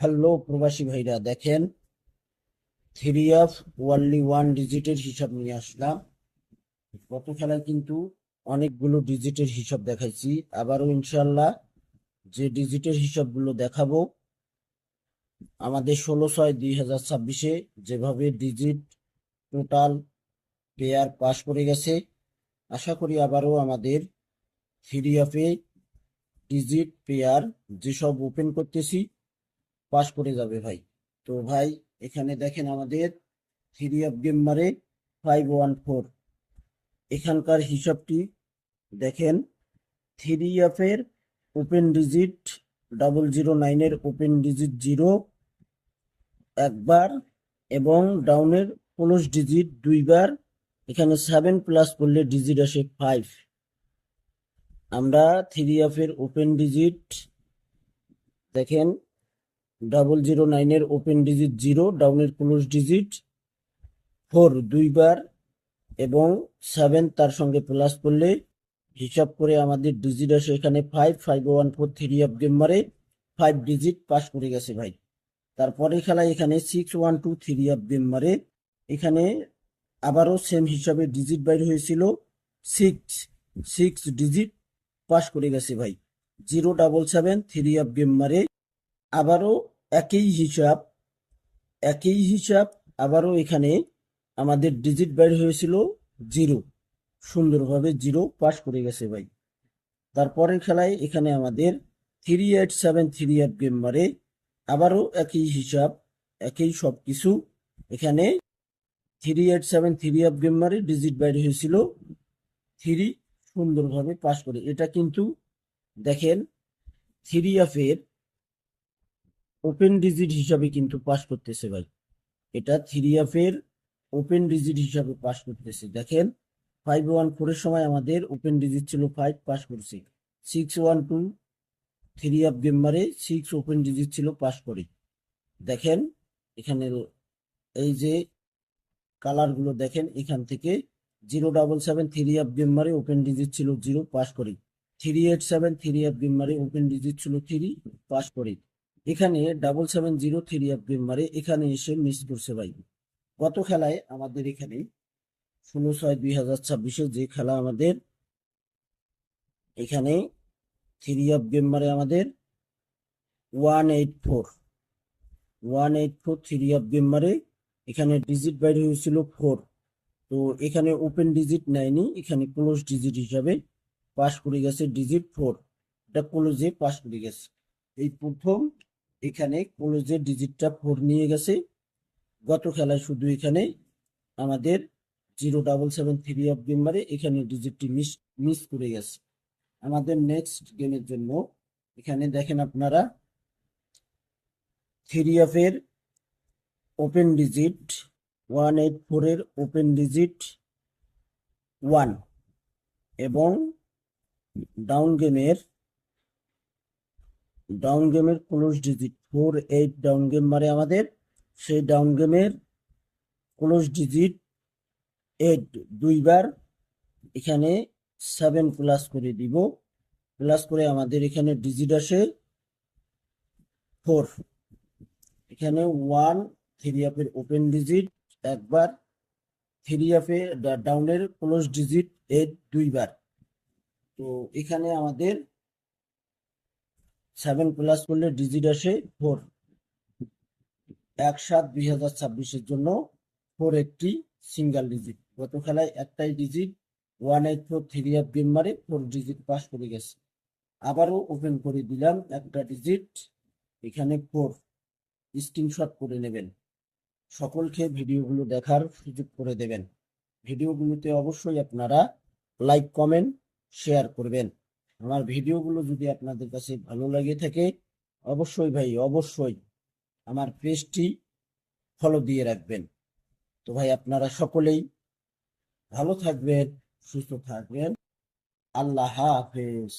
Hello প্রবাসী ভাইরা, দেখেন থ্রি অফ ওয়ানলি ওয়ান ডিজিটের হিসাব নিয়ে আসলাম। গত খেলায় কিন্তু অনেকগুলো ডিজিটের হিসাব দেখাইছি, আবারও ইনশাল্লাহ যে ডিজিটের হিসাবগুলো দেখাবো আমাদের 16/6/2026-এ যেভাবে ডিজিট টোটাল পেয়ার পাস করে গেছে, আশা করি আবারও আমাদের থ্রি অফে ডিজিট পেয়ার যেসব ওপেন করতেছি পাস করে যাবে ভাই। তো ভাই এখানে দেখেন আমাদের থ্রি অফ গেম মারে 514, এখানকার হিসাবটি দেখেন। থ্রি অফ এর ওপেন ডিজিট 009-এর ওপেন ডিজিট 0 একবার এবং ডাউনের ক্লোজ ডিজিট 2বার। এখানে 7 প্লাস করলে ডিজিট আসে 5। আমরা থ্রি অফ এর ওপেন ডিজিট দেখেন 009-এর ওপেন ডিজিট 0, ডাউনের ক্লোজ ডিজিট 4 2বার এবং 7 তার সঙ্গে প্লাস করলে হিসাব করে আমাদের ডিজিট আসে এখানে 5 থ্রি অফ গেম মারে 5 ডিজিট পাস করে গেছে ভাই। তারপরে খেলায় এখানে 612 থ্রি অফ গেম মারে, এখানে আবারও সেম হিসাবে ডিজিট বাইর হয়েছিল 6 ডিজিট পাস করে গেছে ভাই। 077 থ্রি অফ গেম মারে, আবারও একই হিসাব আবারও এখানে আমাদের ডিজিট বাইর হয়েছিল 0, সুন্দরভাবে 0 পাস করে গেছে ভাই। তারপরের খেলায় এখানে আমাদের 387 থ্রি অফ গেম মারে, আবারও একই হিসাব একই সব কিছু। এখানে 387 থ্রি অফ গেম মারে ডিজিট বাইর হয়েছিল 3, সুন্দরভাবে পাস করে। এটা কিন্তু দেখেন থ্রি অফ এর ওপেন ডিজিট হিসাবে কিন্তু পাস করতেছে ভাই। এটা থ্রি অফ এর ওপেন ডিজিট হিসাবে পাস করতেছে। দেখেন 514-এর সময় আমাদের ওপেন ডিজিট ছিল 5, পাস করছে। 612 থ্রি অফ গেম মারে 6 ওপেন ডিজিট ছিল, পাস করে। দেখেন এখানে এই যে কালারগুলো দেখেন, এখান থেকে 077 থ্রি অফ গেম মারে ওপেন ডিজিট ছিল 0, পাস করে। 387 থ্রি অফ গেম মারে ওপেন ডিজিট ছিল 3, পাস করে। এখানে 770 থ্রি অফ গেম মারে এখানে এসে মিস করছে ভাই। গত খেলায় আমাদের এখানে 16/6/2026-এ যে খেলা আমাদের এখানে থ্রি অফ গেম মারে আমাদের 184 থ্রি অফ গেম মারে, এখানে ডিজিট বাইর হয়েছিল 4। তো এখানে ওপেন ডিজিট নেয়নি, এখানে ক্লোজ ডিজিট হিসাবে পাস করে গেছে ডিজিট 4, এটা ক্লোজে পাস করে গেছে। এই প্রথম এখানে ক্লোজের ডিজিটটা 4 নিয়ে গেছে। গত খেলায় শুধু এখানে আমাদের 077 থ্রি অফ গেম মারে এখানে ডিজিটটি মিস করে গেছে। আমাদের নেক্সট গেমের জন্য এখানে দেখেন আপনারা থ্রি অফ এর ওপেন ডিজিট 184-এর ওপেন ডিজিট 1 এবং ডাউন গেমের ক্লোজ ডিজিট 48 ডাউন গেম মারে আমাদের। সেই ডাউন গেমের ক্লোজ ডিজিট 8 2বার, এখানে 7 প্লাস করে দিব, প্লাস করে আমাদের এখানে ডিজিট আসে 4। এখানে 1 থ্রি অফের ওপেন ডিজিট একবার, থ্রি অফে ডাউনের ক্লোজ ডিজিট 8 2বার। তো এখানে আমাদের 7 প্লাস করলে ডিজিট আসে 4। 1/7/2026-এর জন্য 4 একটি সিঙ্গেল ডিজিট। গত খেলায় একটাই ডিজিট 184 থ্রি অফ গেম মারে 4 ডিজিট পাস করে গেছে। আবারও ওপেন করে দিলাম একটা ডিজিট, এখানে 4। স্ক্রিনশট করে নেবেন, সকলকে ভিডিওগুলো দেখার সুযোগ করে দেবেন। ভিডিওগুলোতে অবশ্যই আপনারা লাইক কমেন্ট শেয়ার করবেন। আমার ভিডিওগুলো যদি আপনাদের কাছে ভালো লাগে থাকে অবশ্যই ভাই অবশ্যই আমার পেজটি ফলো দিয়ে রাখবেন। তো ভাই আপনারা সকলেই ভালো থাকবেন, সুস্থ থাকবেন। আল্লাহ হাফেজ।